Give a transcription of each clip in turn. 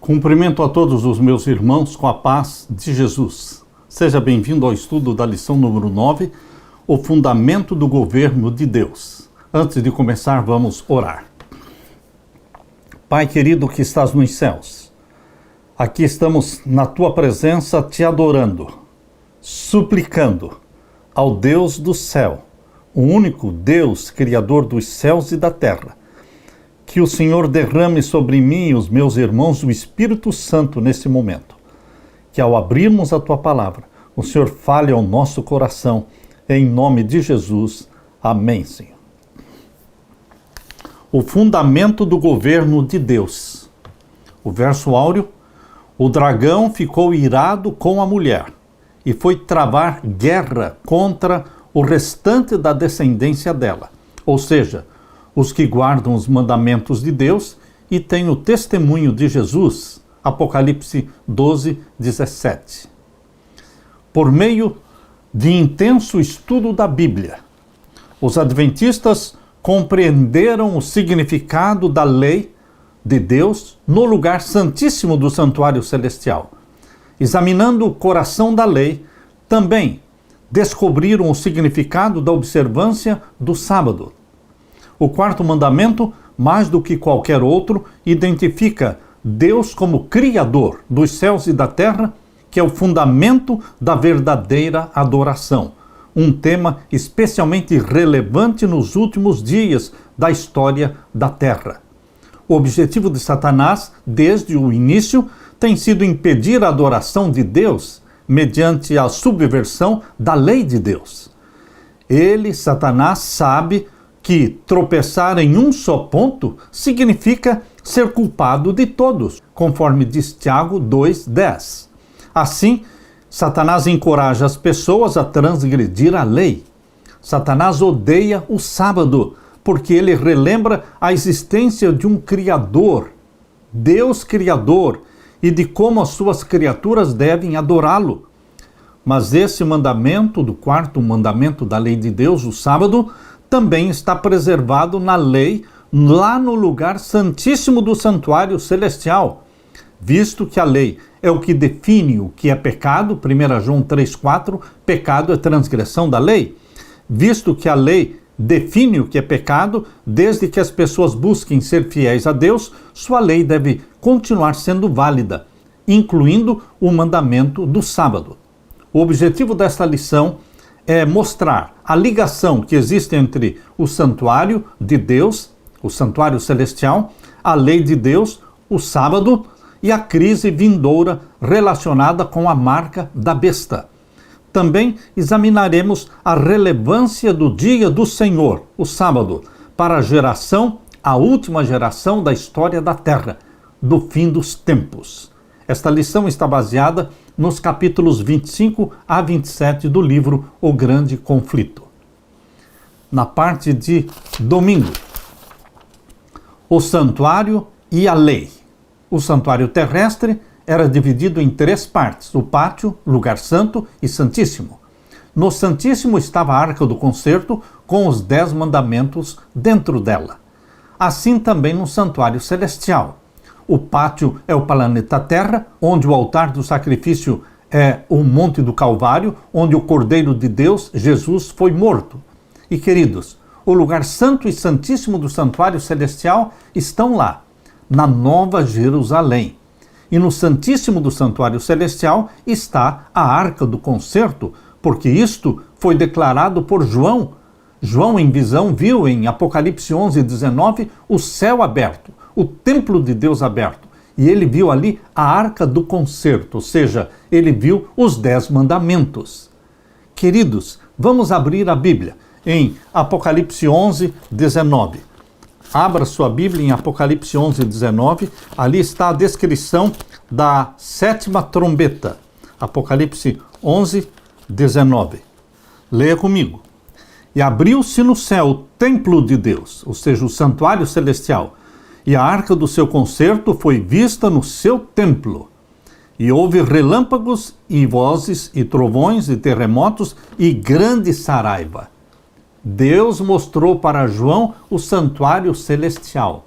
Cumprimento a todos os meus irmãos com a paz de Jesus. Seja bem-vindo ao estudo da lição número 9, o fundamento do governo de Deus. Antes de começar, vamos orar. Pai querido que estás nos céus, aqui estamos na tua presença te adorando, suplicando ao Deus do céu, o único Deus, Criador dos céus e da terra, que o Senhor derrame sobre mim e os meus irmãos o Espírito Santo nesse momento. Que ao abrirmos a tua palavra, o Senhor fale ao nosso coração, em nome de Jesus. Amém, Senhor. O fundamento do governo de Deus. O verso áureo: o dragão ficou irado com a mulher e foi travar guerra contra o restante da descendência dela, ou seja, os que guardam os mandamentos de Deus e têm o testemunho de Jesus. Apocalipse 12, 17. Por meio de intenso estudo da Bíblia, os adventistas compreenderam o significado da lei de Deus no lugar santíssimo do santuário celestial. Examinando o coração da lei, também descobriram o significado da observância do sábado. O quarto mandamento, mais do que qualquer outro, identifica Deus como Criador dos céus e da terra, que é o fundamento da verdadeira adoração. Um tema especialmente relevante nos últimos dias da história da terra. O objetivo de Satanás, desde o início, tem sido impedir a adoração de Deus mediante a subversão da lei de Deus. Ele, Satanás, sabe que tropeçar em um só ponto significa ser culpado de todos, conforme diz Tiago 2:10. Assim, Satanás encoraja as pessoas a transgredir a lei. Satanás odeia o sábado, porque ele relembra a existência de um Criador, Deus Criador, e de como as suas criaturas devem adorá-lo. Mas esse mandamento, do quarto mandamento da lei de Deus, o sábado, também está preservado na lei, lá no lugar santíssimo do santuário celestial, visto que a lei é o que define o que é pecado. 1 João 3,4, pecado é transgressão da lei. Visto que a lei define o que é pecado, desde que as pessoas busquem ser fiéis a Deus, sua lei deve continuar sendo válida, incluindo o mandamento do sábado. O objetivo desta lição é mostrar a ligação que existe entre o santuário de Deus, o santuário celestial, a lei de Deus, o sábado e a crise vindoura relacionada com a marca da besta. Também examinaremos a relevância do dia do Senhor, o sábado, para a última geração da história da terra, do fim dos tempos. Esta lição está baseada nos capítulos 25 a 27 do livro O Grande Conflito. Na parte de domingo, o santuário e a lei. O santuário terrestre era dividido em 3 partes: o pátio, lugar santo e santíssimo. No santíssimo estava a arca do concerto com os 10 mandamentos dentro dela. Assim também no santuário celestial. O pátio é o planeta Terra, onde o altar do sacrifício é o Monte do Calvário, onde o Cordeiro de Deus, Jesus, foi morto. E, queridos, o lugar santo e santíssimo do santuário celestial estão lá, na Nova Jerusalém. E no santíssimo do santuário celestial está a arca do concerto, porque isto foi declarado por João. João, em visão, viu em Apocalipse 11:19 o céu aberto, o templo de Deus aberto, e ele viu ali a arca do concerto, ou seja, ele viu os 10 mandamentos. Queridos, vamos abrir a Bíblia em Apocalipse 11:19. Abra sua Bíblia em Apocalipse 11:19, ali está a descrição da 7ª trombeta. Apocalipse 11:19. Leia comigo. E abriu-se no céu o templo de Deus, ou seja, o santuário celestial, e a arca do seu concerto foi vista no seu templo. E houve relâmpagos e vozes e trovões e terremotos e grande saraiva. Deus mostrou para João o santuário celestial.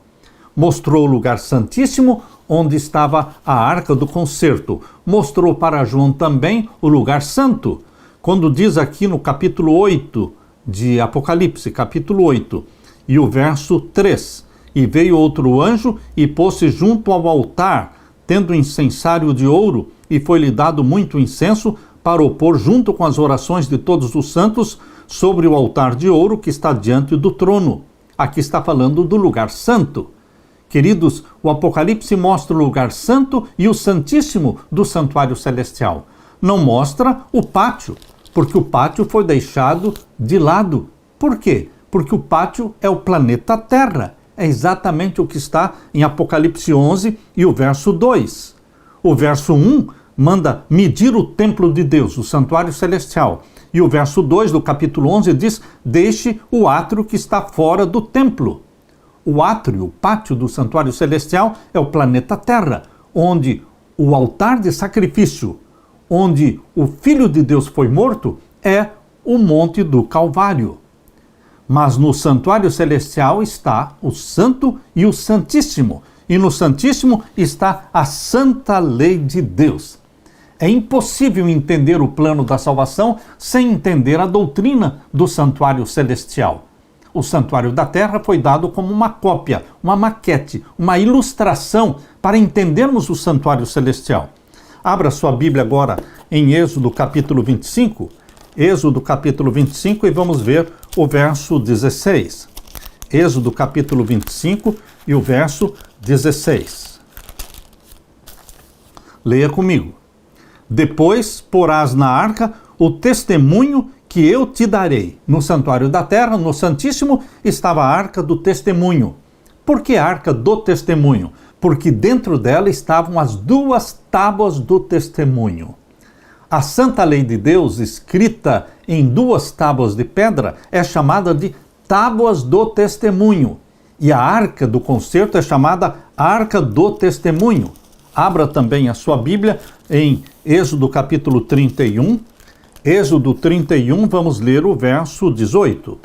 Mostrou o lugar santíssimo onde estava a arca do concerto. Mostrou para João também o lugar santo. Quando diz aqui no capítulo 8 de Apocalipse, capítulo 8, e o verso 3, e veio outro anjo e pôs-se junto ao altar, tendo incensário de ouro, e foi-lhe dado muito incenso para o pôr junto com as orações de todos os santos sobre o altar de ouro que está diante do trono. Aqui está falando do lugar santo. Queridos, o Apocalipse mostra o lugar santo e o santíssimo do santuário celestial. Não mostra o pátio, porque o pátio foi deixado de lado. Por quê? Porque o pátio é o planeta Terra. É exatamente o que está em Apocalipse 11 e o verso 2. O verso 1 manda medir o templo de Deus, o santuário celestial. E o verso 2 do capítulo 11 diz: deixe o átrio que está fora do templo. O átrio, o pátio do santuário celestial é o planeta Terra, onde o altar de sacrifício, onde o Filho de Deus foi morto, é o Monte do Calvário. Mas no santuário celestial está o Santo e o Santíssimo. E no Santíssimo está a santa lei de Deus. É impossível entender o plano da salvação sem entender a doutrina do santuário celestial. O santuário da terra foi dado como uma cópia, uma maquete, uma ilustração para entendermos o santuário celestial. Abra sua Bíblia agora em Êxodo capítulo 25. Êxodo capítulo 25 e vamos ver o verso 16. Êxodo capítulo 25 e o verso 16. Leia comigo. Depois porás na arca o testemunho que eu te darei. No santuário da terra, no Santíssimo, estava a arca do testemunho. Por que a arca do testemunho? Porque dentro dela estavam as duas tábuas do testemunho. A santa lei de Deus, escrita em duas tábuas de pedra, é chamada de tábuas do testemunho. E a arca do concerto é chamada arca do testemunho. Abra também a sua Bíblia em Êxodo capítulo 31. Êxodo 31, vamos ler o verso 18.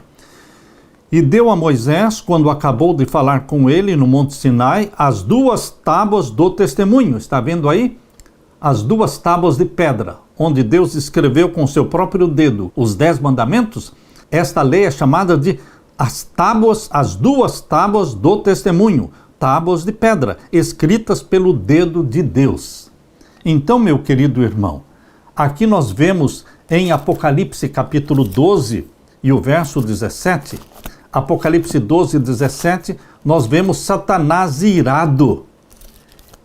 E deu a Moisés, quando acabou de falar com ele no Monte Sinai, as duas tábuas do testemunho. Está vendo aí? As duas tábuas de pedra, onde Deus escreveu com seu próprio dedo os 10 mandamentos. Esta lei é chamada de as duas tábuas do testemunho, tábuas de pedra, escritas pelo dedo de Deus. Então, meu querido irmão, aqui nós vemos em Apocalipse capítulo 12 e o verso 17, Apocalipse 12, 17, nós vemos Satanás irado.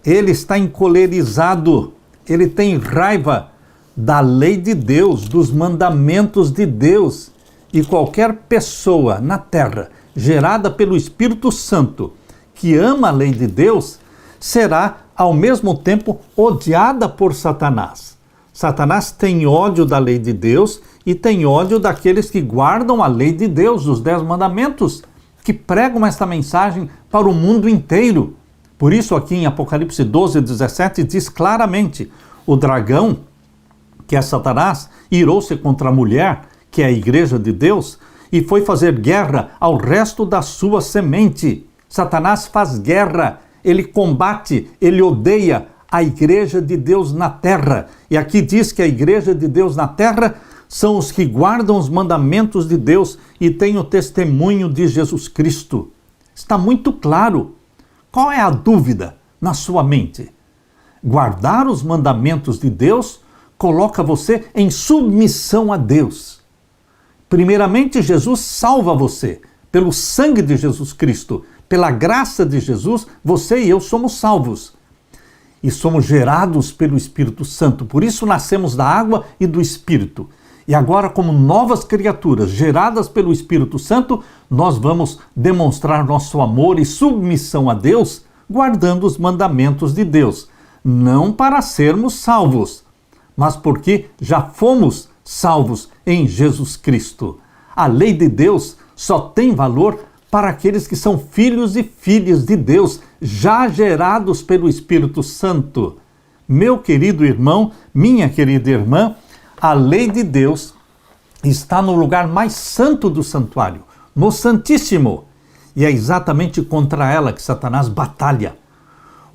Ele está encolerizado, ele tem raiva da lei de Deus, dos mandamentos de Deus. E qualquer pessoa na terra, gerada pelo Espírito Santo, que ama a lei de Deus, será ao mesmo tempo odiada por Satanás. Satanás tem ódio da lei de Deus e tem ódio daqueles que guardam a lei de Deus, os 10 mandamentos, que pregam esta mensagem para o mundo inteiro. Por isso aqui em Apocalipse 12, 17 diz claramente, o dragão, que é Satanás, irou-se contra a mulher, que é a igreja de Deus, e foi fazer guerra ao resto da sua semente. Satanás faz guerra, ele combate, ele odeia a igreja de Deus na terra. E aqui diz que a igreja de Deus na terra são os que guardam os mandamentos de Deus e têm o testemunho de Jesus Cristo. Está muito claro. Qual é a dúvida na sua mente? Guardar os mandamentos de Deus coloca você em submissão a Deus. Primeiramente, Jesus salva você. Pelo sangue de Jesus Cristo, pela graça de Jesus, você e eu somos salvos. E somos gerados pelo Espírito Santo. Por isso nascemos da água e do Espírito. E agora, como novas criaturas geradas pelo Espírito Santo, nós vamos demonstrar nosso amor e submissão a Deus, guardando os mandamentos de Deus. Não para sermos salvos, mas porque já fomos salvos em Jesus Cristo. A lei de Deus só tem valor para aqueles que são filhos e filhas de Deus, já gerados pelo Espírito Santo. Meu querido irmão, minha querida irmã, a lei de Deus está no lugar mais santo do santuário, no Santíssimo. E é exatamente contra ela que Satanás batalha.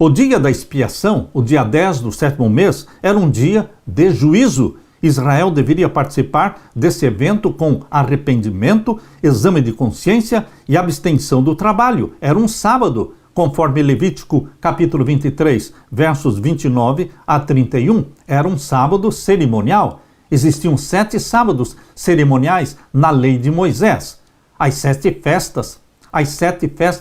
O dia da expiação, o dia 10 do 7º mês, era um dia de juízo. Israel deveria participar desse evento com arrependimento, exame de consciência e abstenção do trabalho. Era um sábado, conforme Levítico capítulo 23, versos 29 a 31. Era um sábado cerimonial. Existiam 7 sábados cerimoniais na lei de Moisés. As 7 festas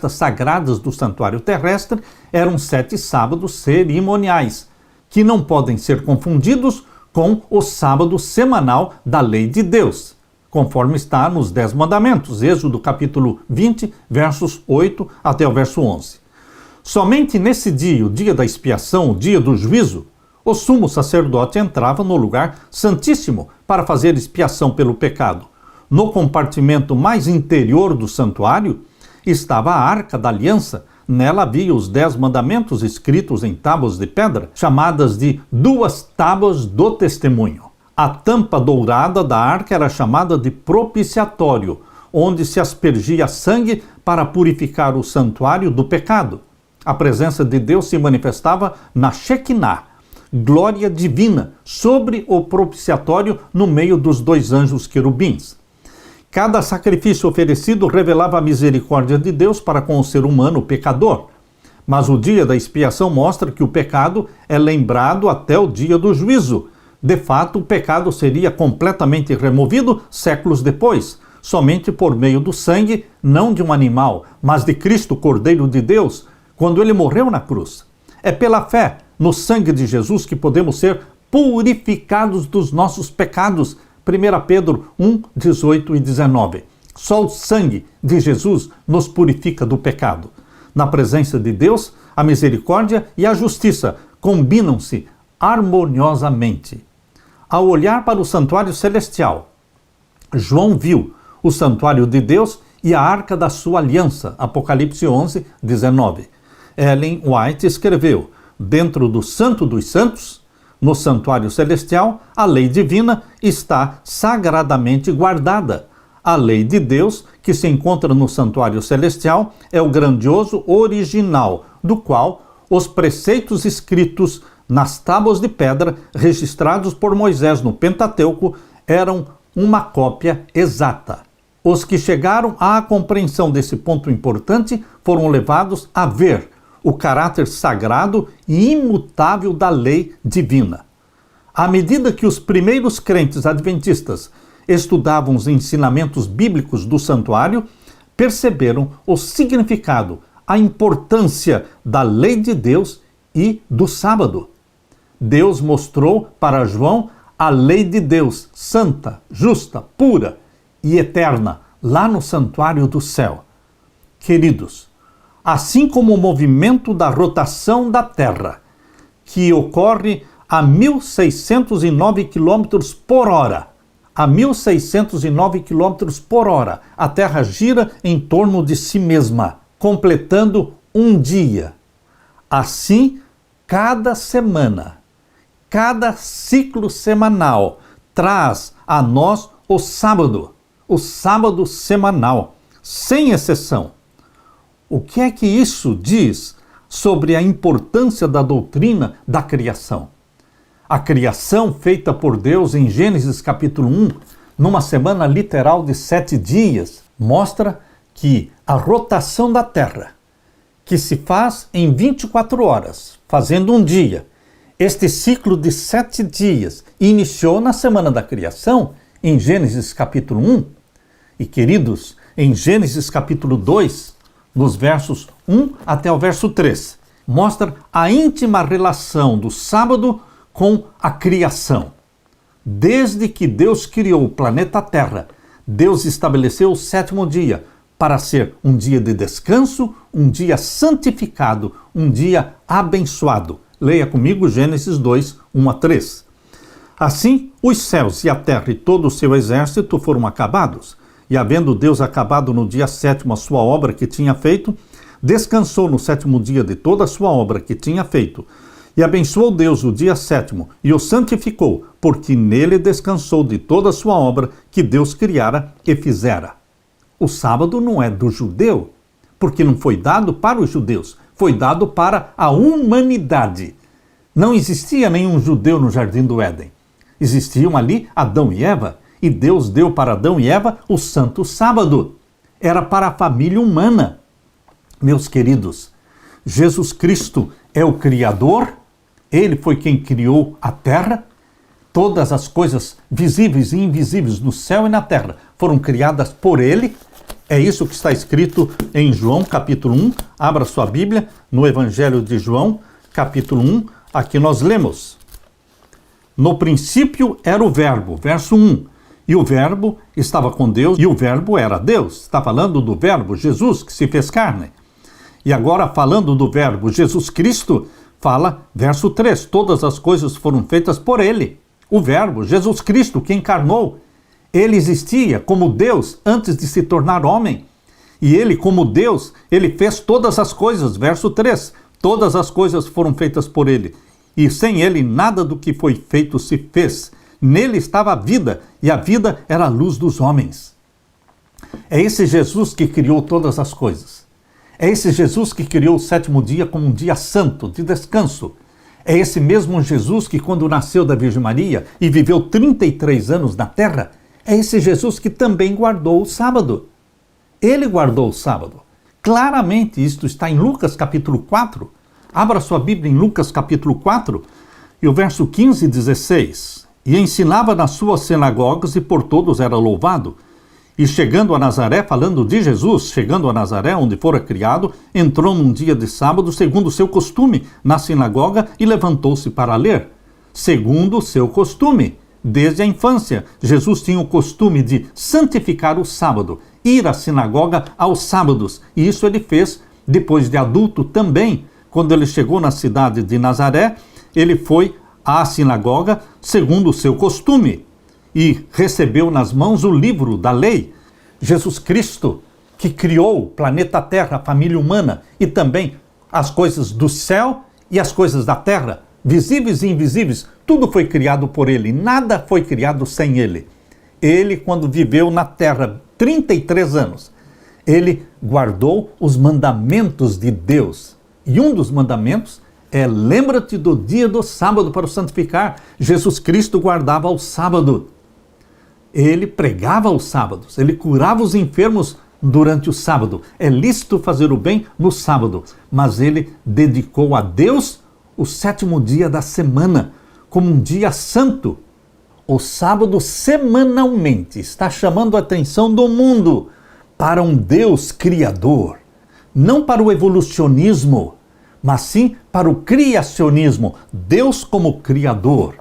sagradas do santuário terrestre eram 7 sábados cerimoniais, que não podem ser confundidos com o sábado semanal da lei de Deus, conforme está nos 10 mandamentos, Êxodo capítulo 20, versos 8 até o verso 11. Somente nesse dia, o dia da expiação, o dia do juízo, o sumo sacerdote entrava no lugar santíssimo para fazer expiação pelo pecado. No compartimento mais interior do santuário estava a Arca da Aliança. Nela havia os 10 mandamentos escritos em tábuas de pedra, chamadas de 2 tábuas do testemunho. A tampa dourada da arca era chamada de propiciatório, onde se aspergia sangue para purificar o santuário do pecado. A presença de Deus se manifestava na Shekinah, glória divina, sobre o propiciatório no meio dos 2 anjos querubins. Cada sacrifício oferecido revelava a misericórdia de Deus para com o ser humano pecador. Mas o dia da expiação mostra que o pecado é lembrado até o dia do juízo. De fato, o pecado seria completamente removido séculos depois, somente por meio do sangue, não de um animal, mas de Cristo, Cordeiro de Deus, quando ele morreu na cruz. É pela fé no sangue de Jesus que podemos ser purificados dos nossos pecados. 1 Pedro 1, 18 e 19. Só o sangue de Jesus nos purifica do pecado. Na presença de Deus, a misericórdia e a justiça combinam-se harmoniosamente. Ao olhar para o santuário celestial, João viu o santuário de Deus e a arca da sua aliança. Apocalipse 11, 19. Ellen White escreveu: dentro do Santo dos Santos, no santuário celestial, a lei divina está sagradamente guardada. A lei de Deus, que se encontra no santuário celestial, é o grandioso original, do qual os preceitos escritos nas tábuas de pedra, registrados por Moisés no Pentateuco, eram uma cópia exata. Os que chegaram à compreensão desse ponto importante foram levados a ver o caráter sagrado e imutável da lei divina. À medida que os primeiros crentes adventistas estudavam os ensinamentos bíblicos do santuário, perceberam o significado, a importância da lei de Deus e do sábado. Deus mostrou para João a lei de Deus, santa, justa, pura e eterna, lá no santuário do céu. Queridos, assim como o movimento da rotação da Terra, que ocorre a 1.609 km por hora, a 1.609 km por hora, a Terra gira em torno de si mesma, completando um dia. Assim, cada semana, cada ciclo semanal traz a nós o sábado semanal, sem exceção. O que é que isso diz sobre a importância da doutrina da criação? A criação feita por Deus em Gênesis capítulo 1, numa semana literal de 7 dias, mostra que a rotação da Terra, que se faz em 24 horas, fazendo um dia, este ciclo de 7 dias iniciou na semana da criação, em Gênesis capítulo 1. E queridos, em Gênesis capítulo 2, nos versos 1 até o verso 3, mostra a íntima relação do sábado com a criação. Desde que Deus criou o planeta Terra, Deus estabeleceu o 7º dia para ser um dia de descanso, um dia santificado, um dia abençoado. Leia comigo Gênesis 2, 1 a 3. Assim, os céus e a terra e todo o seu exército foram acabados. E havendo Deus acabado no dia 7º a sua obra que tinha feito, descansou no 7º dia de toda a sua obra que tinha feito. E abençoou Deus o dia 7º e o santificou, porque nele descansou de toda a sua obra que Deus criara e fizera. O sábado não é do judeu, porque não foi dado para os judeus, foi dado para a humanidade. Não existia nenhum judeu no Jardim do Éden. Existiam ali Adão e Eva, e Deus deu para Adão e Eva o santo sábado. Era para a família humana. Meus queridos, Jesus Cristo é o Criador, Ele foi quem criou a terra. Todas as coisas visíveis e invisíveis no céu e na terra foram criadas por Ele. É isso que está escrito em João, capítulo 1. Abra sua Bíblia no Evangelho de João, capítulo 1. Aqui nós lemos: no princípio era o Verbo, verso 1. E o Verbo estava com Deus, e o Verbo era Deus. Está falando do Verbo, Jesus, que se fez carne. E agora, falando do Verbo, Jesus Cristo, fala, verso 3, todas as coisas foram feitas por Ele. O Verbo, Jesus Cristo, que encarnou. Ele existia como Deus antes de se tornar homem. E Ele, como Deus, Ele fez todas as coisas, verso 3. Todas as coisas foram feitas por Ele. E sem Ele, nada do que foi feito se fez. Nele estava a vida, e a vida era a luz dos homens. É esse Jesus que criou todas as coisas. É esse Jesus que criou o sétimo dia como um dia santo, de descanso. É esse mesmo Jesus que, quando nasceu da Virgem Maria e viveu 33 anos na terra, é esse Jesus que também guardou o sábado. Ele guardou o sábado. Claramente, isto está em Lucas capítulo 4. Abra sua Bíblia em Lucas capítulo 4 e o verso 15 e 16. E ensinava nas suas sinagogas e por todos era louvado. E chegando a Nazaré, falando de Jesus, chegando a Nazaré, onde fora criado, entrou num dia de sábado, segundo o seu costume, na sinagoga e levantou-se para ler. Segundo o seu costume. Desde a infância, Jesus tinha o costume de santificar o sábado, ir à sinagoga aos sábados. E isso ele fez depois de adulto também. Quando ele chegou na cidade de Nazaré, ele foi à sinagoga segundo o seu costume e recebeu nas mãos o livro da lei. Jesus Cristo, que criou o planeta Terra, a família humana e também as coisas do céu e as coisas da terra, visíveis e invisíveis, tudo foi criado por Ele, nada foi criado sem Ele. Ele, quando viveu na terra 33 anos, Ele guardou os mandamentos de Deus. E um dos mandamentos é: lembra-te do dia do sábado para o santificar. Jesus Cristo guardava o sábado. Ele pregava os sábados, ele curava os enfermos durante o sábado. É lícito fazer o bem no sábado, mas ele dedicou a Deus o sétimo dia da semana, como um dia santo. O sábado semanalmente está chamando a atenção do mundo para um Deus criador, não para o evolucionismo, mas sim para o criacionismo, Deus como criador.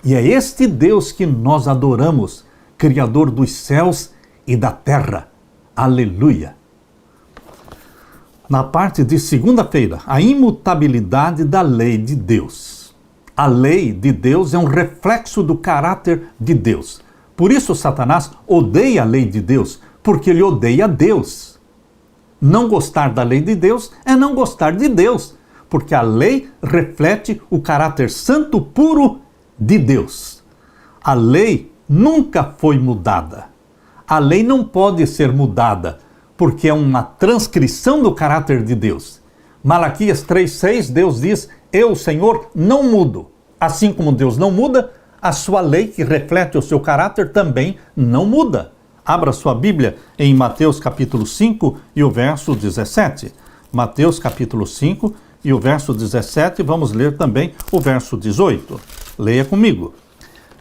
E é este Deus que nós adoramos, Criador dos céus e da terra. Aleluia! Na parte de segunda-feira, a imutabilidade da lei de Deus. A lei de Deus é um reflexo do caráter de Deus. Por isso Satanás odeia a lei de Deus, porque ele odeia Deus. Não gostar da lei de Deus é não gostar de Deus, porque a lei reflete o caráter santo puro de Deus. A lei nunca foi mudada. A lei não pode ser mudada, porque é uma transcrição do caráter de Deus. Malaquias 3,6, Deus diz: eu, Senhor, não mudo. Assim como Deus não muda, a sua lei, que reflete o seu caráter, também não muda. Abra sua Bíblia em Mateus capítulo 5 e o verso 17. Mateus capítulo 5 e o verso 17, vamos ler também o verso 18. Leia comigo.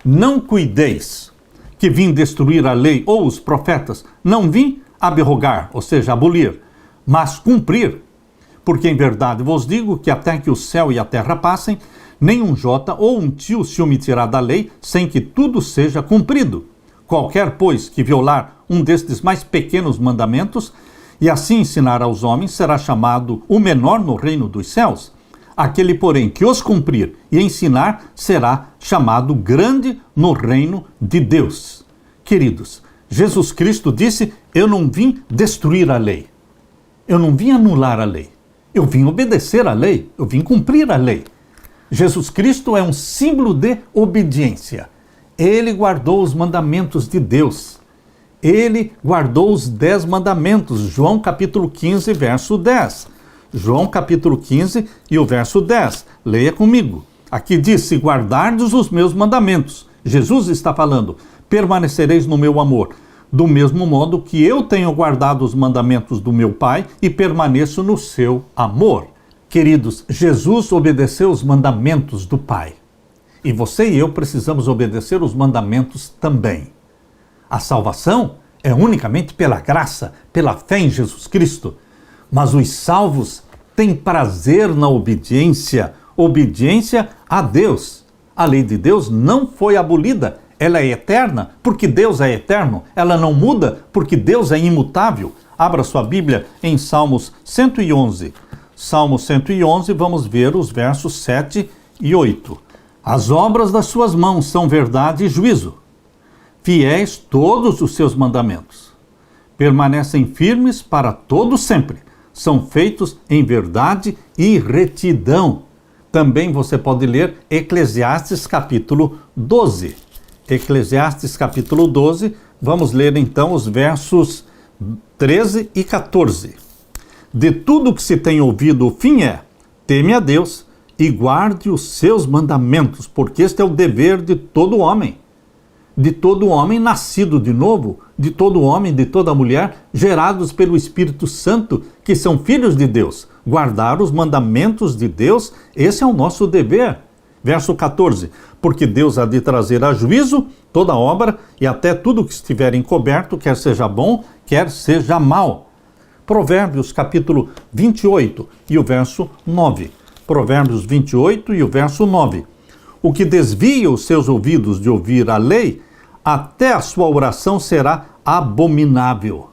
Não cuideis que vim destruir a lei ou os profetas, não vim abrogar, ou seja, abolir, mas cumprir. Porque em verdade vos digo que até que o céu e a terra passem, nem um jota ou um tio se omitirá da lei, sem que tudo seja cumprido. Qualquer, pois, que violar um destes mais pequenos mandamentos, e assim ensinar aos homens, será chamado o menor no reino dos céus. Aquele, porém, que os cumprir e ensinar, será chamado grande no reino de Deus. Queridos, Jesus Cristo disse: eu não vim destruir a lei. Eu não vim anular a lei. Eu vim obedecer a lei. Eu vim cumprir a lei. Jesus Cristo é um símbolo de obediência. Ele guardou os mandamentos de Deus. Ele guardou os 10 mandamentos. João capítulo 15, verso 10. João capítulo 15 e o verso 10. Leia comigo. Aqui diz: se guardardes os meus mandamentos, Jesus está falando, permanecereis no meu amor, do mesmo modo que eu tenho guardado os mandamentos do meu Pai e permaneço no seu amor. Queridos, Jesus obedeceu os mandamentos do Pai. E você e eu precisamos obedecer os mandamentos também. A salvação é unicamente pela graça, pela fé em Jesus Cristo. Mas os salvos têm prazer na obediência a Deus. A lei de Deus não foi abolida, ela é eterna, porque Deus é eterno. Ela não muda, porque Deus é imutável. Abra sua Bíblia em Salmos 111. Salmo 111, vamos ver os versos 7 e 8. As obras das suas mãos são verdade e juízo. Fiéis todos os seus mandamentos. Permanecem firmes para todo sempre. São feitos em verdade e retidão. Também você pode ler Eclesiastes capítulo 12. Eclesiastes capítulo 12, vamos ler então os versos 13 e 14. De tudo que se tem ouvido, o fim é: teme a Deus e guarde os seus mandamentos, porque este é o dever de todo homem. De todo homem nascido de novo, de todo homem, de toda mulher, gerados pelo Espírito Santo, que são filhos de Deus. Guardar os mandamentos de Deus, esse é o nosso dever. Verso 14, porque Deus há de trazer a juízo toda obra e até tudo que estiver encoberto, quer seja bom, quer seja mal. Provérbios capítulo 28 e o verso 9. Provérbios 28 e o verso 9. O que desvia os seus ouvidos de ouvir a lei, até a sua oração será abominável.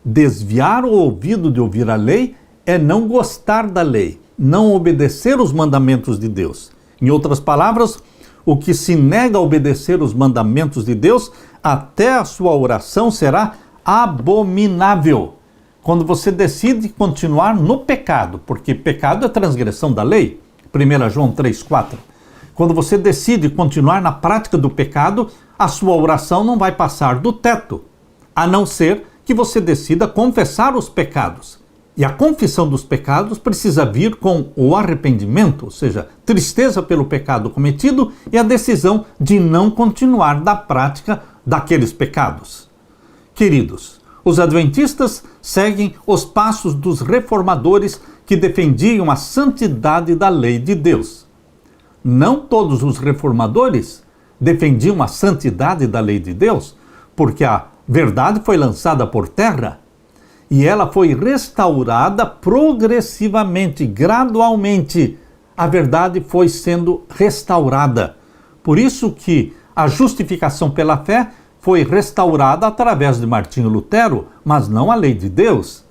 Desviar o ouvido de ouvir a lei é não gostar da lei, não obedecer os mandamentos de Deus. Em outras palavras, o que se nega a obedecer os mandamentos de Deus, até a sua oração será abominável. Quando você decide continuar no pecado, porque pecado é transgressão da lei, 1 João 3,4. Quando você decide continuar na prática do pecado, a sua oração não vai passar do teto, a não ser que você decida confessar os pecados. E a confissão dos pecados precisa vir com o arrependimento, ou seja, tristeza pelo pecado cometido e a decisão de não continuar na prática daqueles pecados. Queridos, os adventistas seguem os passos dos reformadores que defendiam a santidade da lei de Deus. Não todos os reformadores defendiam a santidade da lei de Deus, porque a verdade foi lançada por terra e ela foi restaurada progressivamente, gradualmente. A verdade foi sendo restaurada. Por isso que a justificação pela fé foi restaurada através de Martinho Lutero, mas não a lei de Deus.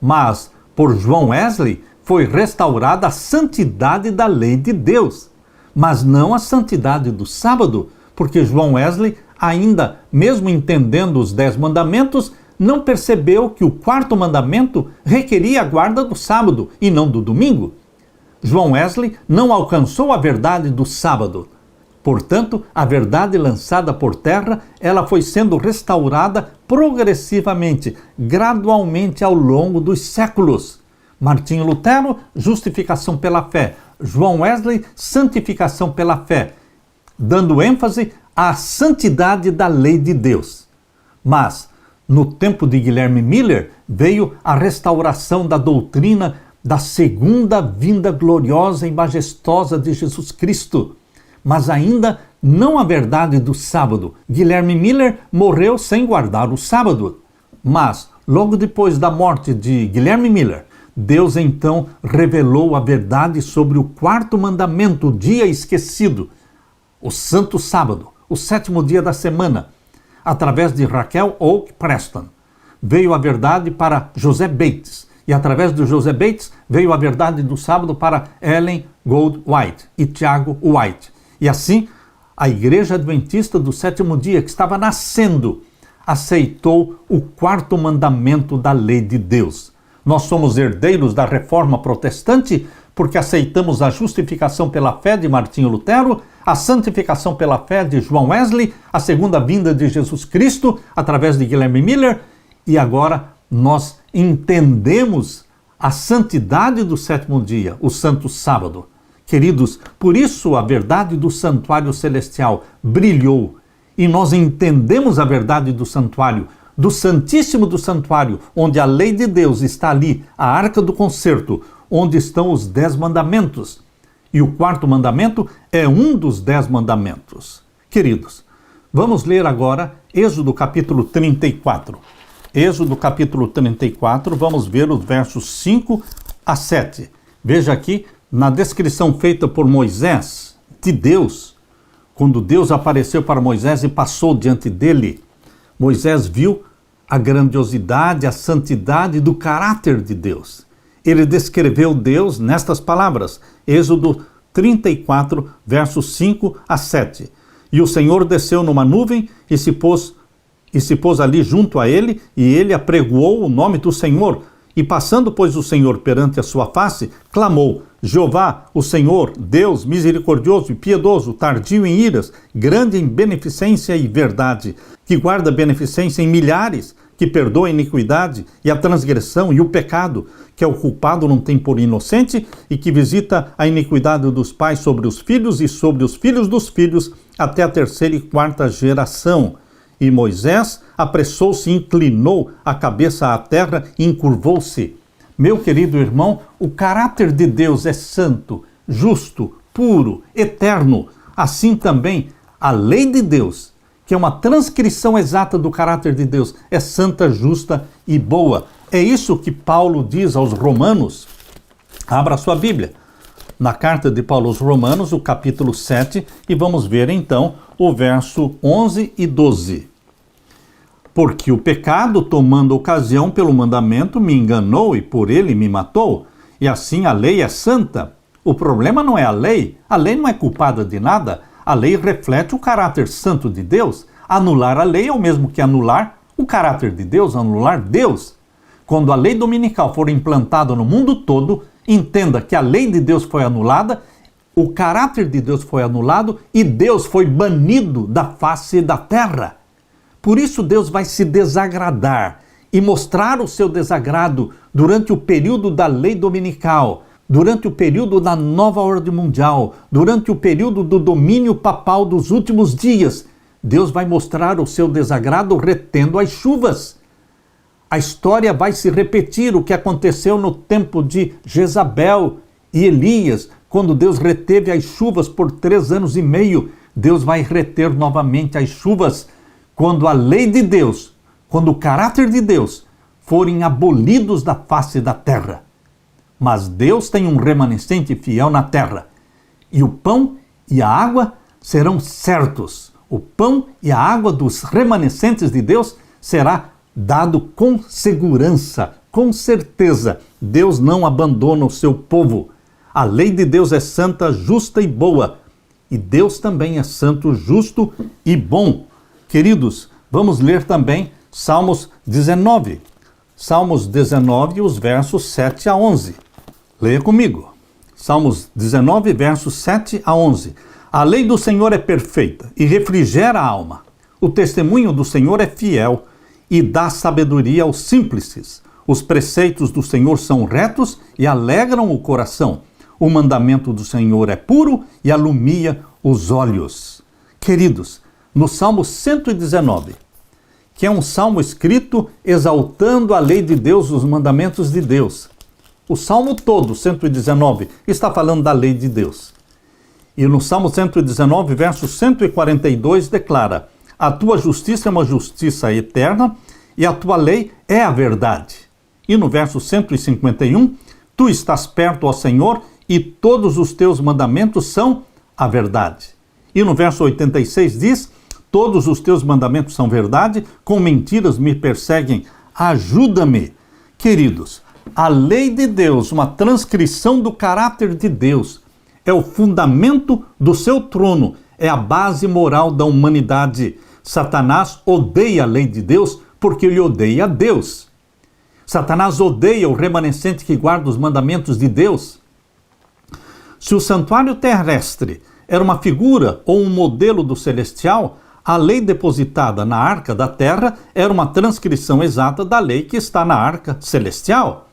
Mas, por João Wesley, foi restaurada a santidade da lei de Deus, mas não a santidade do sábado, porque João Wesley, ainda mesmo entendendo os 10 mandamentos, não percebeu que o 4º mandamento requeria a guarda do sábado e não do domingo. João Wesley não alcançou a verdade do sábado. Portanto, a verdade lançada por terra, ela foi sendo restaurada progressivamente, gradualmente ao longo dos séculos. Martinho Lutero, justificação pela fé. João Wesley, santificação pela fé, dando ênfase à santidade da lei de Deus. Mas, no tempo de Guilherme Miller, veio a restauração da doutrina da segunda vinda gloriosa e majestosa de Jesus Cristo. Mas ainda não a verdade do sábado. Guilherme Miller morreu sem guardar o sábado. Mas, logo depois da morte de Guilherme Miller, Deus então revelou a verdade sobre o 4º mandamento, o dia esquecido, o santo sábado, o 7º dia da semana, através de Raquel Oak Preston. Veio a verdade para José Bates, e através de José Bates veio a verdade do sábado para Ellen Goldwhite e Tiago White. E assim, a Igreja Adventista do 7º dia, que estava nascendo, aceitou o 4º mandamento da lei de Deus. Nós somos herdeiros da Reforma Protestante porque aceitamos a justificação pela fé de Martinho Lutero, a santificação pela fé de João Wesley, a segunda vinda de Jesus Cristo através de Guilherme Miller, e agora nós entendemos a santidade do sétimo dia, o santo sábado. Queridos, por isso a verdade do santuário celestial brilhou e nós entendemos a verdade do santuário, do Santíssimo do Santuário, onde a lei de Deus está ali, a arca do concerto, onde estão os 10 mandamentos. E o quarto mandamento é um dos 10 mandamentos. Queridos, vamos ler agora Êxodo capítulo 34. Êxodo capítulo 34, vamos ver os versos 5 a 7. Veja aqui, na descrição feita por Moisés, de Deus, quando Deus apareceu para Moisés e passou diante dele, Moisés viu a grandiosidade, a santidade do caráter de Deus. Ele descreveu Deus nestas palavras, Êxodo 34, versos 5 a 7. E o Senhor desceu numa nuvem e se pôs ali junto a ele, e ele apregoou o nome do Senhor. E passando, pois, o Senhor perante a sua face, clamou: Jeová, o Senhor, Deus misericordioso e piedoso, tardio em iras, grande em beneficência e verdade, que guarda beneficência em milhares, que perdoa a iniquidade e a transgressão e o pecado, que é o culpado não tem por inocente, e que visita a iniquidade dos pais sobre os filhos e sobre os filhos dos filhos, até a 3ª e 4ª geração. E Moisés apressou-se, inclinou a cabeça à terra e encurvou-se. Meu querido irmão, o caráter de Deus é santo, justo, puro, eterno. Assim também, a lei de Deus, que é uma transcrição exata do caráter de Deus, é santa, justa e boa. É isso que Paulo diz aos Romanos. Abra sua Bíblia. Na carta de Paulo aos Romanos, o capítulo 7, e vamos ver então o verso 11 e 12. Porque o pecado, tomando ocasião pelo mandamento, me enganou e por ele me matou, e assim a lei é santa. O problema não é a lei não é culpada de nada, a lei reflete o caráter santo de Deus. Anular a lei é o mesmo que anular o caráter de Deus, anular Deus. Quando a lei dominical for implantada no mundo todo, entenda que a lei de Deus foi anulada, o caráter de Deus foi anulado e Deus foi banido da face da terra. Por isso Deus vai se desagradar e mostrar o seu desagrado durante o período da lei dominical, durante o período da nova ordem mundial, durante o período do domínio papal dos últimos dias. Deus vai mostrar o seu desagrado retendo as chuvas. A história vai se repetir, o que aconteceu no tempo de Jezabel e Elias, quando Deus reteve as chuvas por 3 anos e meio. Deus vai reter novamente as chuvas quando a lei de Deus, quando o caráter de Deus forem abolidos da face da terra. Mas Deus tem um remanescente fiel na terra, e o pão e a água serão certos. O pão e a água dos remanescentes de Deus será dado com segurança, com certeza. Deus não abandona o seu povo. A lei de Deus é santa, justa e boa. E Deus também é santo, justo e bom. Queridos, vamos ler também Salmos 19. Salmos 19, os versos 7 a 11. Leia comigo. Salmos 19, versos 7 a 11. A lei do Senhor é perfeita e refrigera a alma. O testemunho do Senhor é fiel e dá sabedoria aos simples. Os preceitos do Senhor são retos e alegram o coração. O mandamento do Senhor é puro e alumia os olhos. Queridos, no Salmo 119, que é um salmo escrito exaltando a lei de Deus, os mandamentos de Deus. O salmo todo, 119, está falando da lei de Deus. E no Salmo 119, verso 142, declara: a tua justiça é uma justiça eterna e a tua lei é a verdade. E no verso 151, tu estás perto, ó Senhor, e todos os teus mandamentos são a verdade. E no verso 86 diz: todos os teus mandamentos são verdade, com mentiras me perseguem, ajuda-me. Queridos, a lei de Deus, uma transcrição do caráter de Deus, é o fundamento do seu trono, é a base moral da humanidade. Satanás odeia a lei de Deus porque ele odeia Deus. Satanás odeia o remanescente que guarda os mandamentos de Deus. Se o santuário terrestre era uma figura ou um modelo do celestial, a lei depositada na arca da terra era uma transcrição exata da lei que está na arca celestial.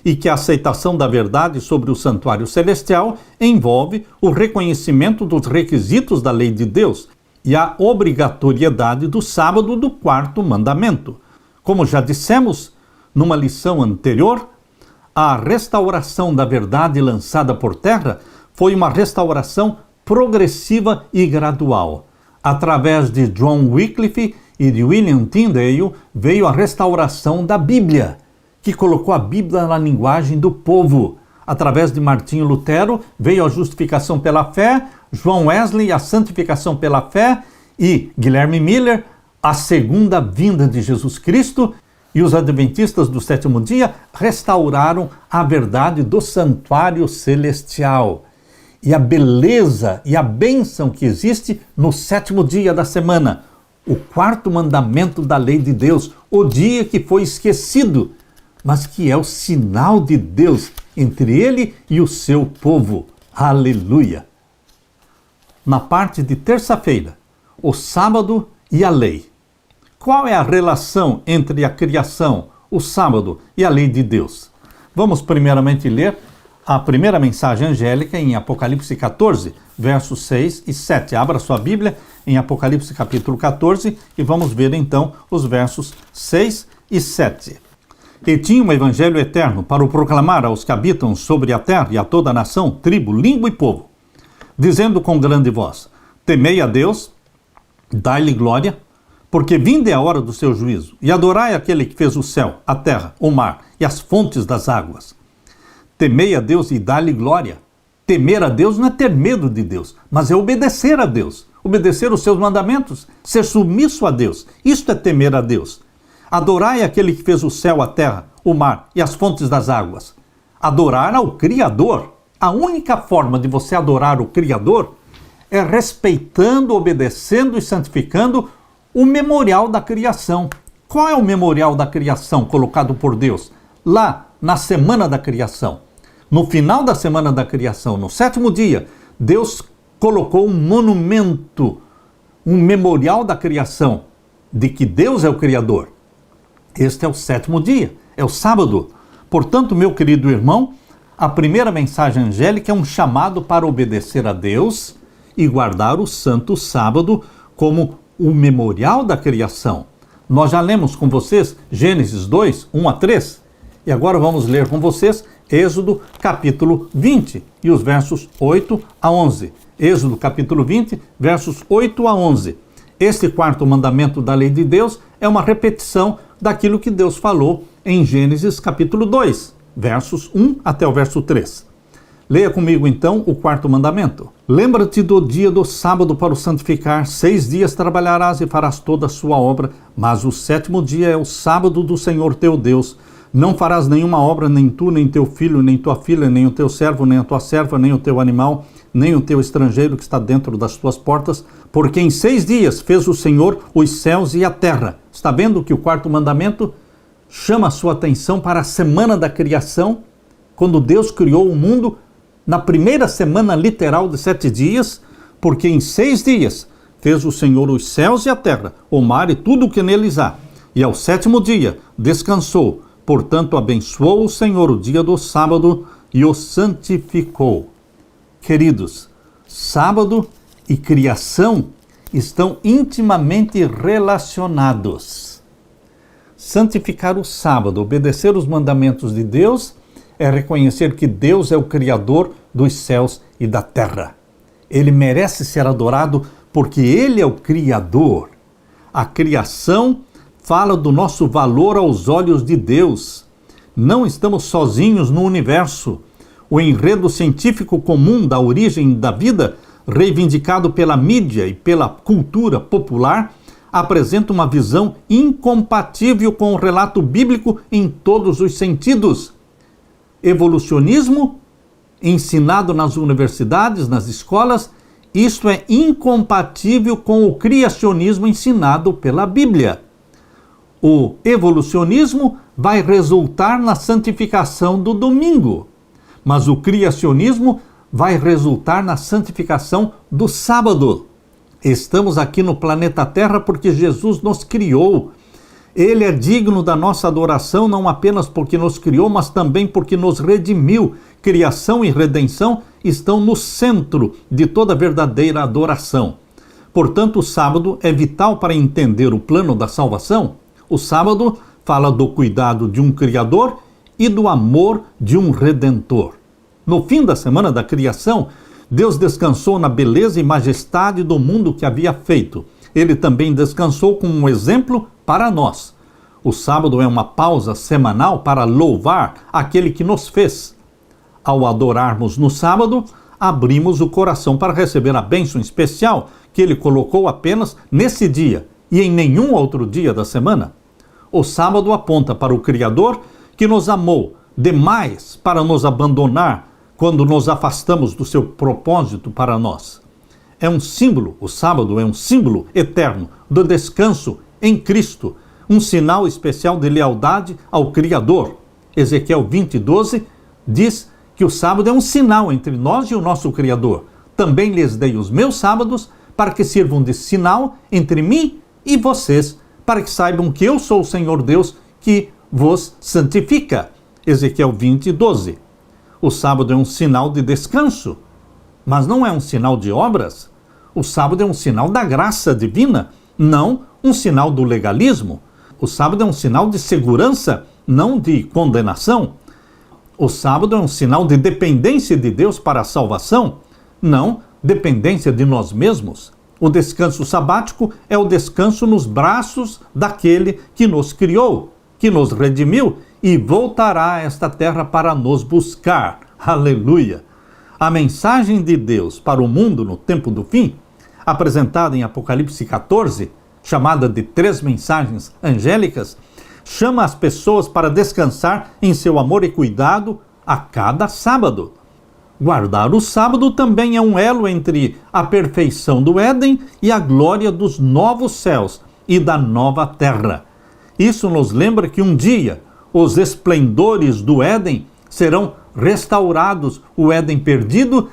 e que a aceitação da verdade sobre o santuário celestial envolve o reconhecimento dos requisitos da lei de Deus e a obrigatoriedade do sábado do quarto mandamento. Como já dissemos numa lição anterior, a restauração da verdade lançada por terra foi uma restauração progressiva e gradual. Através de John Wycliffe e de William Tyndale veio a restauração da Bíblia, que colocou a Bíblia na linguagem do povo. Através de Martinho Lutero veio a justificação pela fé, João Wesley a santificação pela fé e Guilherme Miller a segunda vinda de Jesus Cristo, e os adventistas do sétimo dia restauraram a verdade do santuário celestial e a beleza e a bênção que existe no sétimo dia da semana, o quarto mandamento da lei de Deus, o dia que foi esquecido, mas que é o sinal de Deus entre ele e o seu povo. Aleluia! Na parte de terça-feira, o sábado e a lei. Qual é a relação entre a criação, o sábado e a lei de Deus? Vamos primeiramente ler a primeira mensagem angélica em Apocalipse 14, versos 6 e 7. Abra sua Bíblia em Apocalipse capítulo 14 e vamos ver então os versos 6 e 7. E tinha um evangelho eterno para o proclamar aos que habitam sobre a terra e a toda a nação, tribo, língua e povo, dizendo com grande voz: temei a Deus, dai-lhe glória, porque vinda é a hora do seu juízo, e adorai aquele que fez o céu, a terra, o mar e as fontes das águas. Temei a Deus e dai-lhe glória. Temer a Deus não é ter medo de Deus, mas é obedecer a Deus, obedecer os seus mandamentos, ser submisso a Deus. Isto é temer a Deus. Adorai aquele que fez o céu, a terra, o mar e as fontes das águas. Adorar ao Criador. A única forma de você adorar o Criador é respeitando, obedecendo e santificando o memorial da criação. Qual é o memorial da criação colocado por Deus? Lá, na semana da criação. No final da semana da criação, no sétimo dia, Deus colocou um monumento, um memorial da criação, de que Deus é o Criador. Este é o sétimo dia, é o sábado. Portanto, meu querido irmão, a primeira mensagem angélica é um chamado para obedecer a Deus e guardar o santo sábado como o memorial da criação. Nós já lemos com vocês Gênesis 2, 1 a 3, e agora vamos ler com vocês Êxodo capítulo 20 e os versos 8 a 11. Êxodo capítulo 20, versos 8 a 11. Este quarto mandamento da lei de Deus é uma repetição daquilo que Deus falou em Gênesis capítulo 2, versos 1 até o verso 3. Leia comigo então o quarto mandamento. Lembra-te do dia do sábado para o santificar. 6 dias trabalharás e farás toda a sua obra, mas o sétimo dia é o sábado do Senhor teu Deus. Não farás nenhuma obra, nem tu, nem teu filho, nem tua filha, nem o teu servo, nem a tua serva, nem o teu animal, nem o teu estrangeiro que está dentro das tuas portas, porque em 6 dias fez o Senhor os céus e a terra. Está vendo que o quarto mandamento chama a sua atenção para a semana da criação, quando Deus criou o mundo na primeira semana literal de 7 dias, porque em 6 dias fez o Senhor os céus e a terra, o mar e tudo o que neles há. E ao sétimo dia descansou. Portanto, abençoou o Senhor o dia do sábado e o santificou. Queridos, sábado e criação estão intimamente relacionados. Santificar o sábado, obedecer os mandamentos de Deus, é reconhecer que Deus é o Criador dos céus e da terra. Ele merece ser adorado porque Ele é o Criador. A criação fala do nosso valor aos olhos de Deus. Não estamos sozinhos no universo. O enredo científico comum da origem da vida, reivindicado pela mídia e pela cultura popular, apresenta uma visão incompatível com o relato bíblico em todos os sentidos. Evolucionismo, ensinado nas universidades, nas escolas, isto é incompatível com o criacionismo ensinado pela Bíblia. O evolucionismo vai resultar na santificação do domingo, mas o criacionismo vai resultar na santificação do sábado. Estamos aqui no planeta Terra porque Jesus nos criou Ele é digno da nossa adoração não apenas porque nos criou, mas também porque nos redimiu. Criação e redenção estão no centro de toda verdadeira adoração. Portanto, o sábado é vital para entender o plano da salvação. O sábado fala do cuidado de um Criador e do amor de um Redentor. No fim da semana da criação, Deus descansou na beleza e majestade do mundo que havia feito. Ele também descansou como um exemplo para nós. O sábado é uma pausa semanal para louvar aquele que nos fez. Ao adorarmos no sábado, abrimos o coração para receber a bênção especial que Ele colocou apenas nesse dia e em nenhum outro dia da semana. O sábado aponta para o Criador que nos amou demais para nos abandonar quando nos afastamos do seu propósito para nós. É um símbolo, o sábado é um símbolo eterno do descanso em Cristo, um sinal especial de lealdade ao Criador. Ezequiel 20:12 diz que o sábado é um sinal entre nós e o nosso Criador. Também lhes dei os meus sábados para que sirvam de sinal entre mim e vocês, para que saibam que eu sou o Senhor Deus que vos santifica. Ezequiel 20:12. O sábado é um sinal de descanso, mas não é um sinal de obras. O sábado é um sinal da graça divina, não um sinal do legalismo. O sábado é um sinal de segurança, não de condenação. O sábado é um sinal de dependência de Deus para a salvação, não dependência de nós mesmos. O descanso sabático é o descanso nos braços daquele que nos criou, que nos redimiu e voltará a esta terra para nos buscar. Aleluia! A mensagem de Deus para o mundo no tempo do fim, apresentada em Apocalipse 14, chamada de 3 mensagens angélicas, chama as pessoas para descansar em seu amor e cuidado a cada sábado. Guardar o sábado também é um elo entre a perfeição do Éden e a glória dos novos céus e da nova terra. Isso nos lembra que um dia os esplendores do Éden serão restaurados. O Éden perdido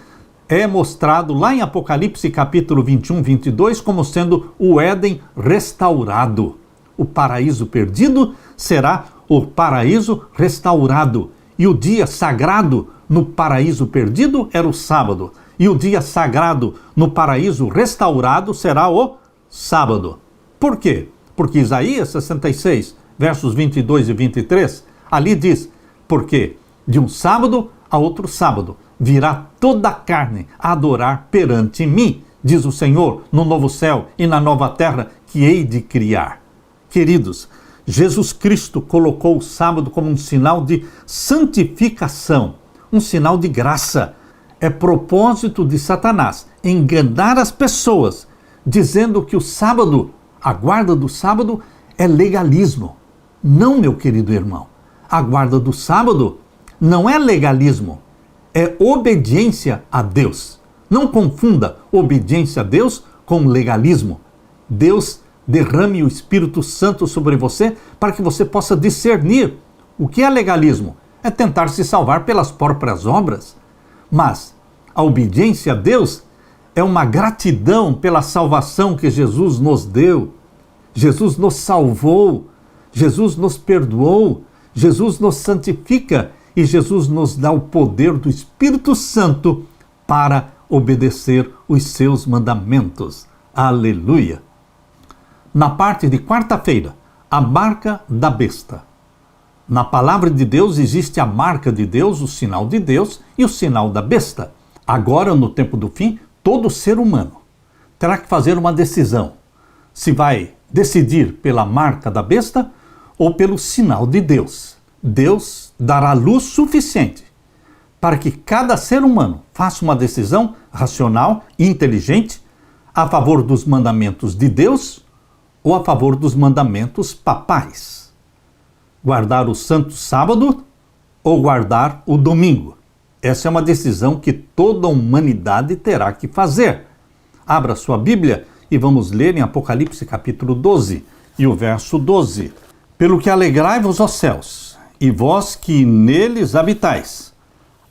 é mostrado lá em Apocalipse capítulo 21, 22 como sendo o Éden restaurado. O paraíso perdido será o paraíso restaurado. E o dia sagrado no paraíso perdido era o sábado. E o dia sagrado no paraíso restaurado será o sábado. Por quê? Porque Isaías 66, versos 22 e 23, ali diz: porque de um sábado a outro sábado virá toda a carne a adorar perante mim, diz o Senhor, no novo céu e na nova terra que hei de criar. Queridos, Jesus Cristo colocou o sábado como um sinal de santificação, um sinal de graça. É propósito de Satanás enganar as pessoas, dizendo que o sábado, a guarda do sábado, é legalismo. Não, meu querido irmão. A guarda do sábado não é legalismo, é obediência a Deus. Não confunda obediência a Deus com legalismo. Deus derrame o Espírito Santo sobre você para que você possa discernir o que é legalismo. É tentar se salvar pelas próprias obras. Mas a obediência a Deus é uma gratidão pela salvação que Jesus nos deu. Jesus nos salvou, Jesus nos perdoou, Jesus nos santifica e Jesus nos dá o poder do Espírito Santo para obedecer os seus mandamentos. Aleluia! Na parte de quarta-feira, a marca da besta. Na palavra de Deus existe a marca de Deus, o sinal de Deus e o sinal da besta. Agora, no tempo do fim, todo ser humano terá que fazer uma decisão. Se vai decidir pela marca da besta ou pelo sinal de Deus. Deus dará luz suficiente para que cada ser humano faça uma decisão racional e inteligente a favor dos mandamentos de Deus ou a favor dos mandamentos papais. Guardar o santo sábado ou guardar o domingo. Essa é uma decisão que toda a humanidade terá que fazer. Abra sua Bíblia e vamos ler em Apocalipse capítulo 12 e o verso 12. Pelo que alegrai-vos, ó céus, e vós que neles habitais,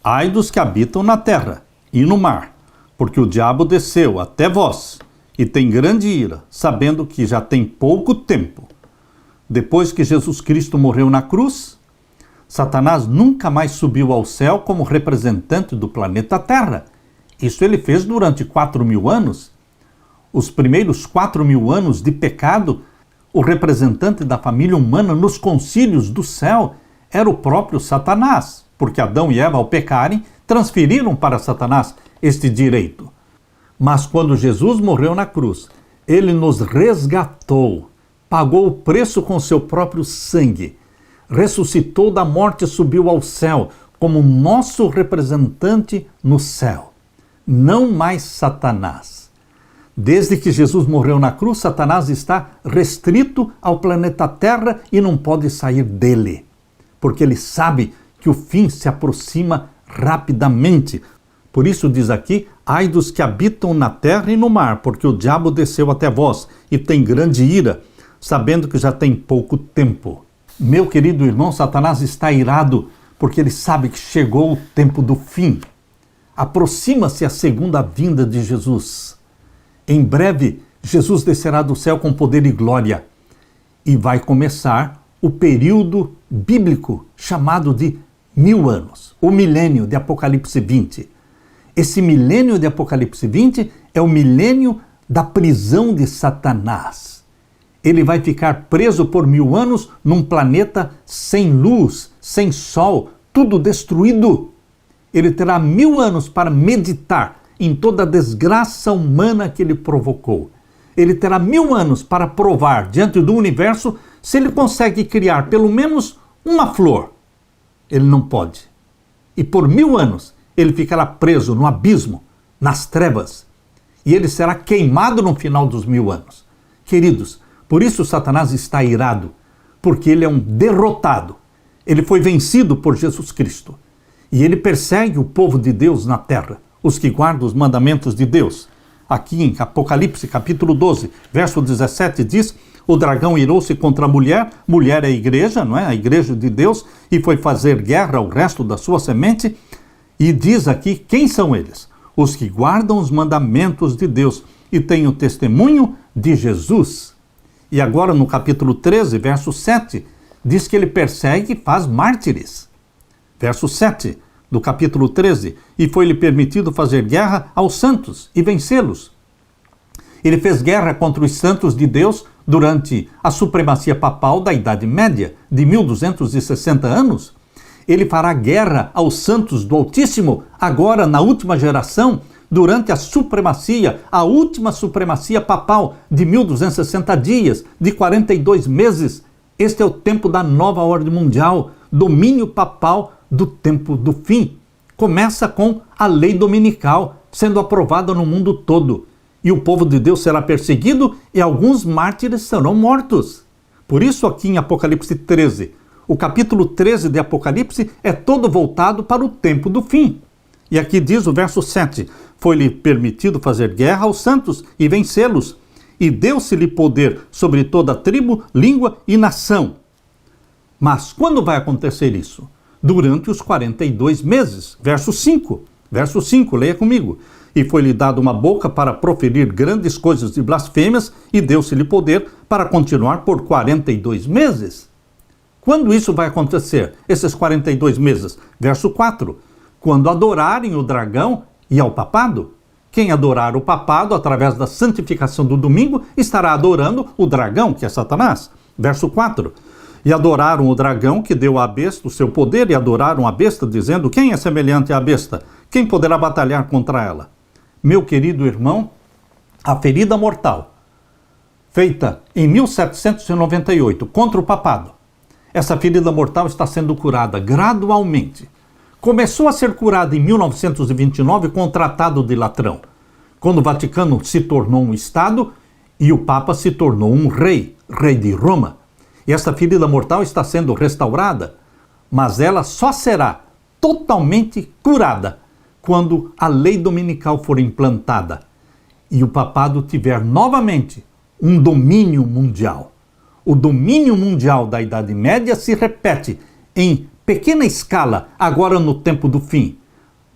ai dos que habitam na terra e no mar, porque o diabo desceu até vós e tem grande ira, sabendo que já tem pouco tempo. Depois que Jesus Cristo morreu na cruz, Satanás nunca mais subiu ao céu como representante do planeta Terra. Isso ele fez durante 4.000 anos. Os primeiros 4.000 anos de pecado, o representante da família humana nos concílios do céu era o próprio Satanás, porque Adão e Eva, ao pecarem, transferiram para Satanás este direito. Mas quando Jesus morreu na cruz, ele nos resgatou, pagou o preço com seu próprio sangue, ressuscitou da morte e subiu ao céu como nosso representante no céu. Não mais Satanás. Desde que Jesus morreu na cruz, Satanás está restrito ao planeta Terra e não pode sair dele, porque ele sabe que o fim se aproxima rapidamente. Por isso diz aqui, ai dos que habitam na terra e no mar, porque o diabo desceu até vós e tem grande ira, sabendo que já tem pouco tempo. Meu querido irmão, Satanás está irado, porque ele sabe que chegou o tempo do fim. Aproxima-se a segunda vinda de Jesus. Em breve, Jesus descerá do céu com poder e glória e vai começar o período bíblico chamado de 1000 anos, o milênio de Apocalipse 20. Esse milênio de Apocalipse 20 é o milênio da prisão de Satanás. Ele vai ficar preso por 1000 anos num planeta sem luz, sem sol, tudo destruído. Ele terá 1000 anos para meditar em toda a desgraça humana que ele provocou. Ele terá 1000 anos para provar diante do universo se ele consegue criar pelo menos uma flor. Ele não pode. E por 1000 anos ele ficará preso no abismo, nas trevas. E ele será queimado no final dos 1000 anos. Queridos, por isso Satanás está irado, porque ele é um derrotado. Ele foi vencido por Jesus Cristo. E ele persegue o povo de Deus na terra, os que guardam os mandamentos de Deus. Aqui em Apocalipse, capítulo 12, verso 17, diz: o dragão irou-se contra a mulher é a igreja, não é? A igreja de Deus, e foi fazer guerra ao resto da sua semente. E diz aqui, quem são eles? Os que guardam os mandamentos de Deus e têm o testemunho de Jesus. E agora no capítulo 13, verso 7, diz que ele persegue e faz mártires. Verso 7 do capítulo 13, e foi-lhe permitido fazer guerra aos santos e vencê-los. Ele fez guerra contra os santos de Deus durante a supremacia papal da Idade Média, de 1260 anos. Ele fará guerra aos santos do Altíssimo, agora na última geração, durante a supremacia, a última supremacia papal de 1260 dias, de 42 meses. Este é o tempo da nova ordem mundial, domínio papal do tempo do fim. Começa com a lei dominical sendo aprovada no mundo todo. E o povo de Deus será perseguido e alguns mártires serão mortos. Por isso aqui em Apocalipse 13, o capítulo 13 de Apocalipse é todo voltado para o tempo do fim. E aqui diz o verso 7, foi-lhe permitido fazer guerra aos santos e vencê-los, e deu-se-lhe poder sobre toda tribo, língua e nação. Mas quando vai acontecer isso? Durante os 42 meses. Verso 5. Verso 5, leia comigo. E foi-lhe dado uma boca para proferir grandes coisas de blasfêmias, e deu-se-lhe poder para continuar por 42 meses. Quando isso vai acontecer? Esses 42 meses. Verso 4. Quando adorarem o dragão e ao papado. Quem adorar o papado através da santificação do domingo estará adorando o dragão, que é Satanás. Verso 4. E adoraram o dragão que deu à besta o seu poder, e adoraram a besta, dizendo: quem é semelhante à besta? Quem poderá batalhar contra ela? Meu querido irmão, a ferida mortal, feita em 1798 contra o papado, essa ferida mortal está sendo curada gradualmente. Começou a ser curada em 1929 com o Tratado de Latrão, quando o Vaticano se tornou um Estado e o Papa se tornou um rei de Roma. E essa ferida mortal está sendo restaurada, mas ela só será totalmente curada quando a lei dominical for implantada e o papado tiver novamente um domínio mundial. O domínio mundial da Idade Média se repete em pequena escala, agora no tempo do fim.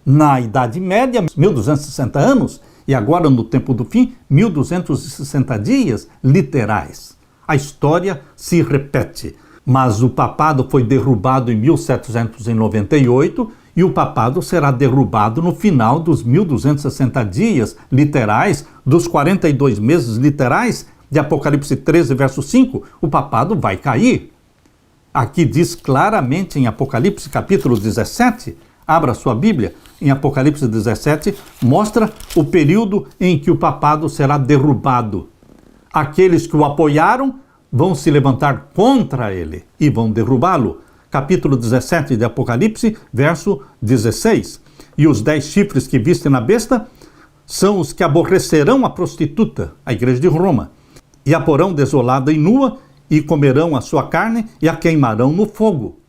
Na Idade Média, 1260 anos, e agora no tempo do fim, 1260 dias literais. a história se repete. Mas o papado foi derrubado em 1798 e o papado será derrubado no final dos 1260 dias literais, dos 42 meses literais de Apocalipse 13, verso 5. O papado vai cair. Aqui diz claramente em Apocalipse capítulo 17, abra sua Bíblia, em Apocalipse 17, mostra o período em que o papado será derrubado. Aqueles que o apoiaram vão se levantar contra ele e vão derrubá-lo. Capítulo 17 de Apocalipse, verso 16. E os 10 chifres que viste na besta são os que aborrecerão a prostituta, a igreja de Roma, e a porão desolada e nua, e comerão a sua carne e a queimarão no fogo.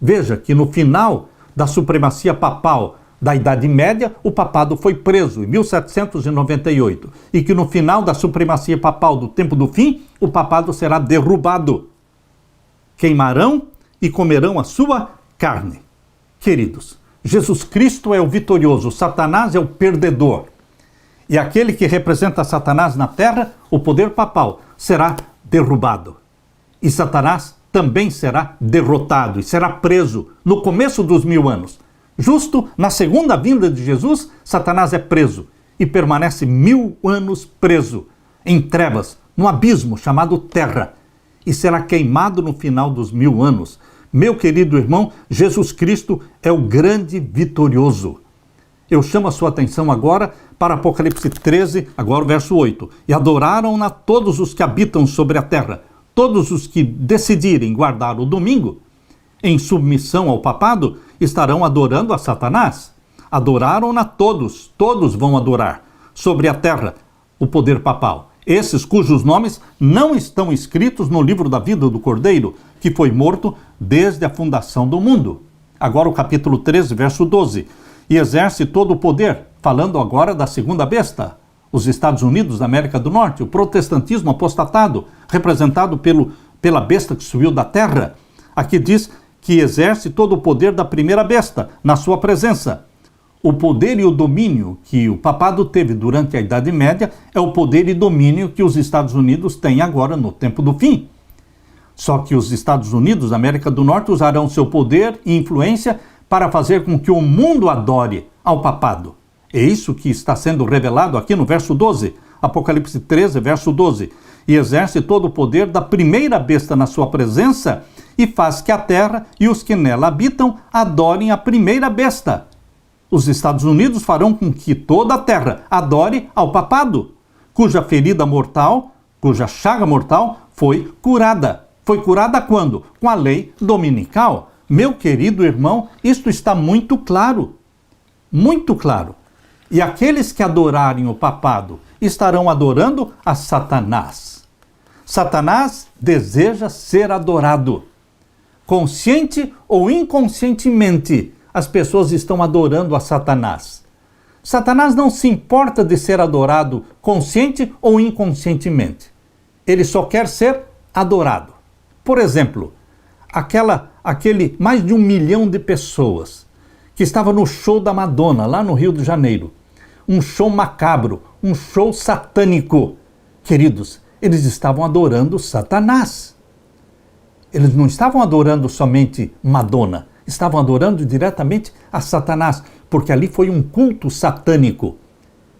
Veja que no final da supremacia papal da Idade Média, o papado foi preso em 1798, e que no final da supremacia papal do tempo do fim, o papado será derrubado. Queimarão e comerão a sua carne. Queridos, Jesus Cristo é o vitorioso, Satanás é o perdedor. E aquele que representa Satanás na terra, o poder papal, será derrubado. E Satanás também será derrotado e será preso no começo dos 1000 anos. Justo na segunda vinda de Jesus, Satanás é preso e permanece 1000 anos preso, em trevas, no abismo chamado terra, e será queimado no final dos 1000 anos. Meu querido irmão, Jesus Cristo é o grande vitorioso. Eu chamo a sua atenção agora para Apocalipse 13, agora o verso 8. E adoraram-na todos os que habitam sobre a terra, todos os que decidirem guardar o domingo, em submissão ao papado, estarão adorando a Satanás. Adoraram-na todos, todos vão adorar sobre a terra o poder papal. Esses cujos nomes não estão escritos no livro da vida do Cordeiro, que foi morto desde a fundação do mundo. Agora o capítulo 13, verso 12. E exerce todo o poder, falando agora da segunda besta, os Estados Unidos da América do Norte, o protestantismo apostatado, representado pela besta que subiu da terra. Aqui diz que exerce todo o poder da primeira besta na sua presença. O poder e o domínio que o papado teve durante a Idade Média é o poder e domínio que os Estados Unidos têm agora no tempo do fim. Só que os Estados Unidos da América do Norte usarão seu poder e influência para fazer com que o mundo adore ao papado. É isso que está sendo revelado aqui no verso 12, Apocalipse 13, verso 12. E exerce todo o poder da primeira besta na sua presença e faz que a terra e os que nela habitam adorem a primeira besta. Os Estados Unidos farão com que toda a terra adore ao papado, cuja ferida mortal, cuja chaga mortal foi curada. Foi curada quando? Com a lei dominical. Meu querido irmão, isto está muito claro. Muito claro. E aqueles que adorarem o papado estarão adorando a Satanás. Satanás deseja ser adorado. Consciente ou inconscientemente, as pessoas estão adorando a Satanás. Satanás não se importa de ser adorado consciente ou inconscientemente. Ele só quer ser adorado. Por exemplo, aquele mais de 1 milhão de pessoas que estava no show da Madonna, lá no Rio de Janeiro. Um show macabro, um show satânico. Queridos, eles estavam adorando Satanás. Eles não estavam adorando somente Madonna, estavam adorando diretamente a Satanás, porque ali foi um culto satânico.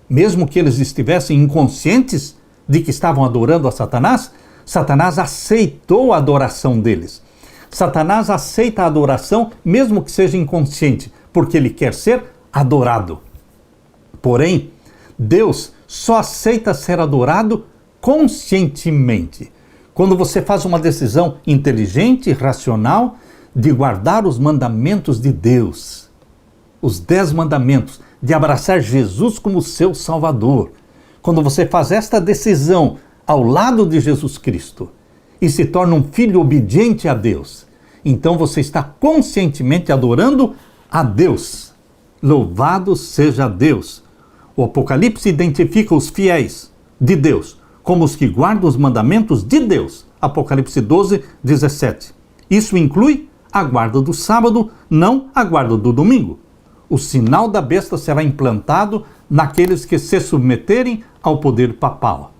Mesmo que eles estivessem inconscientes de que estavam adorando a Satanás, Satanás aceitou a adoração deles. Satanás aceita a adoração, mesmo que seja inconsciente, porque ele quer ser adorado. Porém, Deus só aceita ser adorado conscientemente. Quando você faz uma decisão inteligente e racional de guardar os mandamentos de Deus, os 10 mandamentos, de abraçar Jesus como seu Salvador. Quando você faz esta decisão ao lado de Jesus Cristo e se torna um filho obediente a Deus, então você está conscientemente adorando a Deus. Louvado seja Deus! O Apocalipse identifica os fiéis de Deus como os que guardam os mandamentos de Deus. Apocalipse 12, 17. Isso inclui a guarda do sábado, não a guarda do domingo. O sinal da besta será implantado naqueles que se submeterem ao poder papal.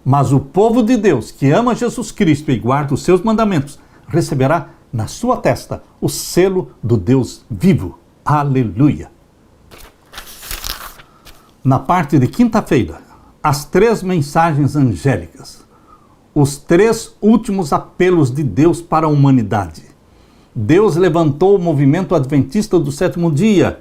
Mas o povo de Deus, que ama Jesus Cristo e guarda os seus mandamentos, receberá na sua testa o selo do Deus vivo. Aleluia! Na parte de quinta-feira, as 3 mensagens angélicas, os 3 últimos apelos de Deus para a humanidade. Deus levantou o movimento adventista do 7º dia.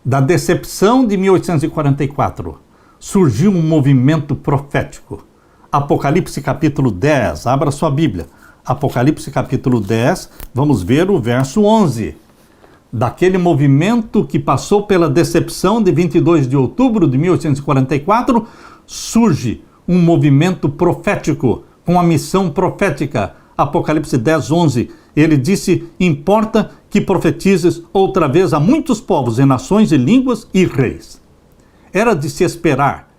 Da decepção de 1844, surgiu um movimento profético. Apocalipse capítulo 10, abra sua Bíblia. Apocalipse capítulo 10, vamos ver o verso 11. Daquele movimento que passou pela decepção de 22 de outubro de 1844, surge um movimento profético, com a missão profética. Apocalipse 10, 11. Ele disse: importa que profetizes outra vez a muitos povos e nações e línguas e reis. Era de se esperar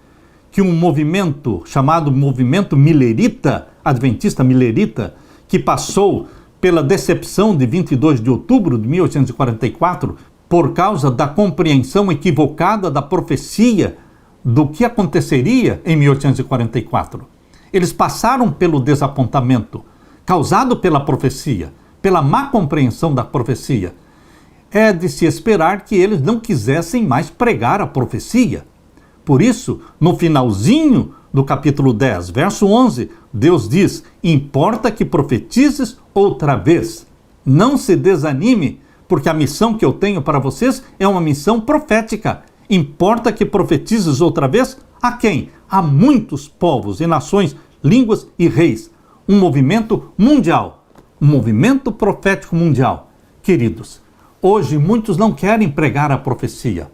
que um movimento chamado movimento milerita, adventista milerita, que passou pela decepção de 22 de outubro de 1844, por causa da compreensão equivocada da profecia do que aconteceria em 1844. Eles passaram pelo desapontamento causado pela profecia, pela má compreensão da profecia. É de se esperar que eles não quisessem mais pregar a profecia. Por isso, no finalzinho do capítulo 10, verso 11, Deus diz: importa que profetizes outra vez. Não se desanime, porque a missão que eu tenho para vocês é uma missão profética. Importa que profetizes outra vez a quem? A muitos povos e nações, línguas e reis. Um movimento mundial, um movimento profético mundial. Queridos, hoje muitos não querem pregar a profecia,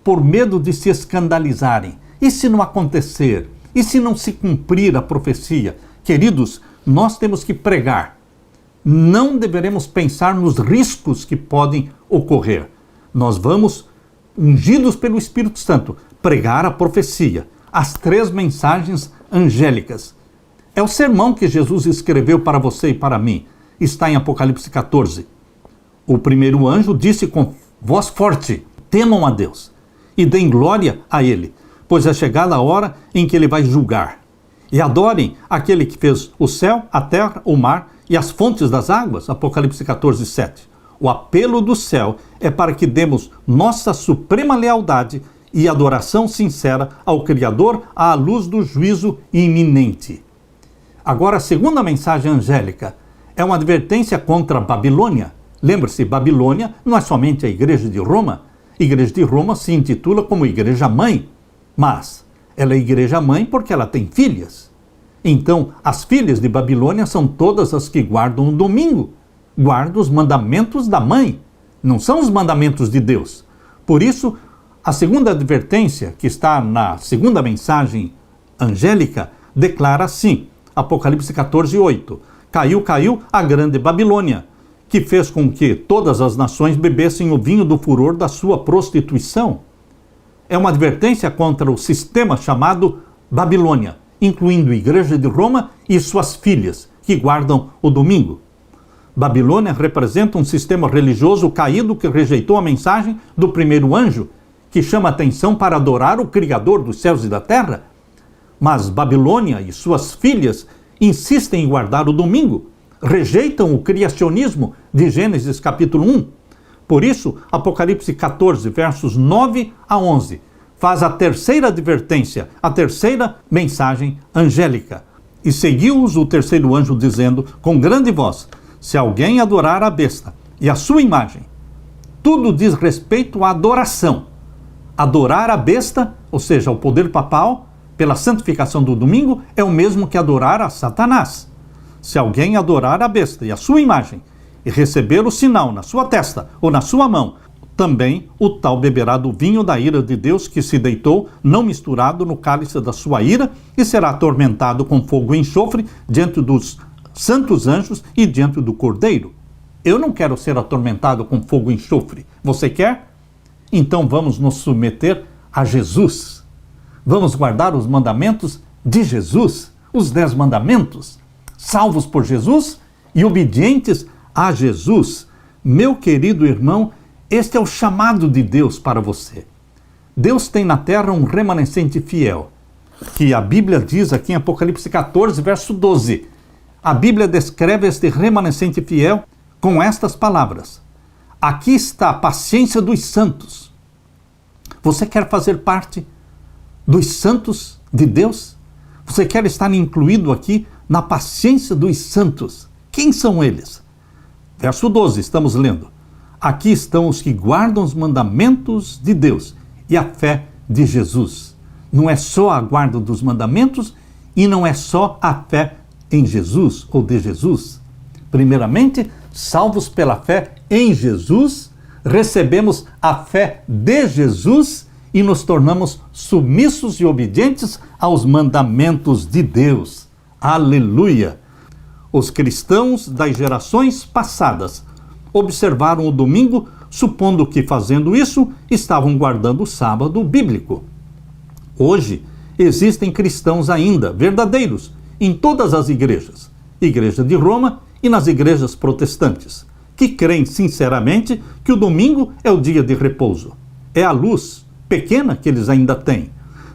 por medo de se escandalizarem. E se não acontecer? E se não se cumprir a profecia? Queridos, nós temos que pregar. Não deveremos pensar nos riscos que podem ocorrer. Nós vamos, ungidos pelo Espírito Santo, pregar a profecia, as 3 mensagens angélicas. É o sermão que Jesus escreveu para você e para mim. Está em Apocalipse 14. O primeiro anjo disse com voz forte: temam a Deus e deem glória a Ele, pois é chegada a hora em que Ele vai julgar. E adorem aquele que fez o céu, a terra, o mar e as fontes das águas. Apocalipse 14, 7. O apelo do céu é para que demos nossa suprema lealdade e adoração sincera ao Criador à luz do juízo iminente. Agora, a segunda mensagem angélica é uma advertência contra a Babilônia. Lembre-se, Babilônia não é somente a igreja de Roma. A igreja de Roma se intitula como igreja mãe, mas ela é igreja mãe porque ela tem filhas. Então, as filhas de Babilônia são todas as que guardam o domingo, guardam os mandamentos da mãe, não são os mandamentos de Deus. Por isso, a segunda advertência, que está na segunda mensagem angélica, declara assim, Apocalipse 14, 8. Caiu a grande Babilônia, que fez com que todas as nações bebessem o vinho do furor da sua prostituição. É uma advertência contra o sistema chamado Babilônia, incluindo a igreja de Roma e suas filhas, que guardam o domingo. Babilônia representa um sistema religioso caído que rejeitou a mensagem do primeiro anjo, que chama atenção para adorar o Criador dos céus e da terra. Mas Babilônia e suas filhas insistem em guardar o domingo, rejeitam o criacionismo de Gênesis capítulo 1. Por isso, Apocalipse 14, versos 9 a 11, faz a terceira advertência, a terceira mensagem angélica. E seguiu-os o terceiro anjo dizendo com grande voz: se alguém adorar a besta e a sua imagem, tudo diz respeito à adoração. Adorar a besta, ou seja, o poder papal, pela santificação do domingo, é o mesmo que adorar a Satanás. Se alguém adorar a besta e a sua imagem, e receber o sinal na sua testa ou na sua mão, também o tal beberá do vinho da ira de Deus que se deitou, não misturado no cálice da sua ira, e será atormentado com fogo e enxofre diante dos santos anjos e diante do Cordeiro. Eu não quero ser atormentado com fogo e enxofre. Você quer? Então vamos nos submeter a Jesus. Vamos guardar os mandamentos de Jesus, os 10 mandamentos, salvos por Jesus e obedientes a Jesus. Meu querido irmão, este é o chamado de Deus para você. Deus tem na terra um remanescente fiel. que a Bíblia diz aqui em Apocalipse 14, verso 12. A Bíblia descreve este remanescente fiel com estas palavras: aqui está a paciência dos santos. Você quer fazer parte dos santos de Deus? Você quer estar incluído aqui na paciência dos santos? Quem são eles? Verso 12, estamos lendo: aqui estão os que guardam os mandamentos de Deus e a fé de Jesus. Não é só a guarda dos mandamentos e não é só a fé em Jesus ou de Jesus. Primeiramente, salvos pela fé em Jesus, recebemos a fé de Jesus e nos tornamos submissos e obedientes aos mandamentos de Deus. Aleluia! Os cristãos das gerações passadas observaram o domingo, supondo que fazendo isso estavam guardando o sábado bíblico. Hoje, existem cristãos ainda verdadeiros em todas as igrejas, Igreja de Roma e nas igrejas protestantes, que creem sinceramente que o domingo é o dia de repouso. É a luz pequena que eles ainda têm.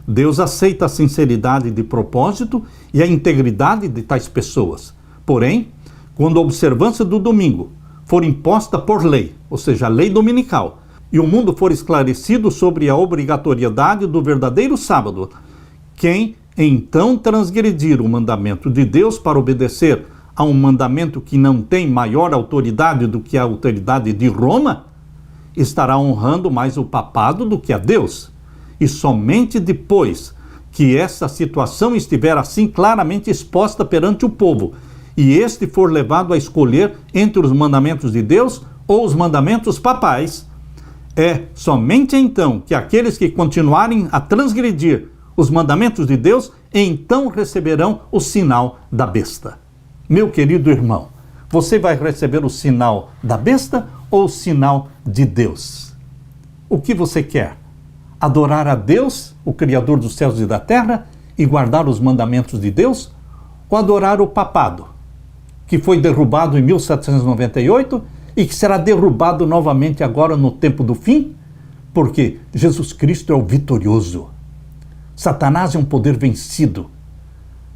Deus aceita a sinceridade de propósito e a integridade de tais pessoas. Porém, quando a observância do domingo for imposta por lei, ou seja, a lei dominical, e o mundo for esclarecido sobre a obrigatoriedade do verdadeiro sábado, quem então transgredir o mandamento de Deus para obedecer a um mandamento que não tem maior autoridade do que a autoridade de Roma, estará honrando mais o papado do que a Deus. E somente depois que essa situação estiver assim claramente exposta perante o povo, e este for levado a escolher entre os mandamentos de Deus ou os mandamentos papais, é somente então que aqueles que continuarem a transgredir os mandamentos de Deus, então receberão o sinal da besta. Meu querido irmão, você vai receber o sinal da besta ou o sinal de Deus? O que você quer? Adorar a Deus, o Criador dos céus e da terra, e guardar os mandamentos de Deus? Ou adorar o papado, que foi derrubado em 1798 e que será derrubado novamente agora no tempo do fim? Porque Jesus Cristo é o vitorioso. Satanás é um poder vencido.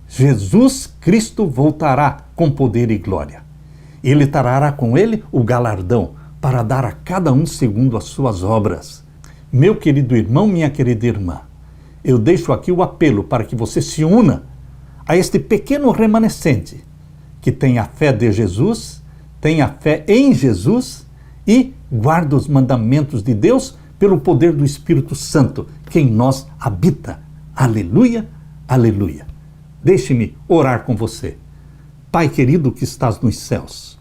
Jesus Cristo voltará com poder e glória. Ele trará com ele o galardão para dar a cada um segundo as suas obras. Meu querido irmão, minha querida irmã, eu deixo aqui o apelo para que você se una a este pequeno remanescente que tem a fé de Jesus, tem a fé em Jesus e guarda os mandamentos de Deus pelo poder do Espírito Santo que em nós habita. Aleluia, aleluia. Deixe-me orar com você. Pai querido que estás nos céus,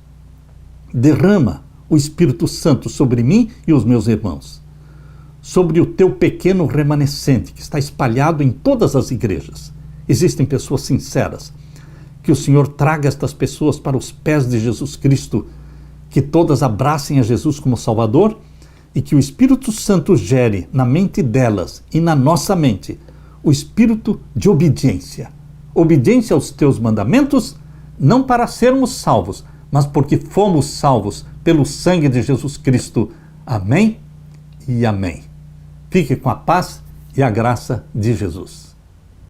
derrama o Espírito Santo sobre mim e os meus irmãos, sobre o teu pequeno remanescente que está espalhado em todas as igrejas. Existem pessoas sinceras. Que o Senhor traga estas pessoas para os pés de Jesus Cristo, que todas abracem a Jesus como Salvador e que o Espírito Santo gere na mente delas e na nossa mente o espírito de obediência. Obediência aos teus mandamentos, não para sermos salvos, mas porque fomos salvos pelo sangue de Jesus Cristo. Amém e amém. Fique com a paz e a graça de Jesus.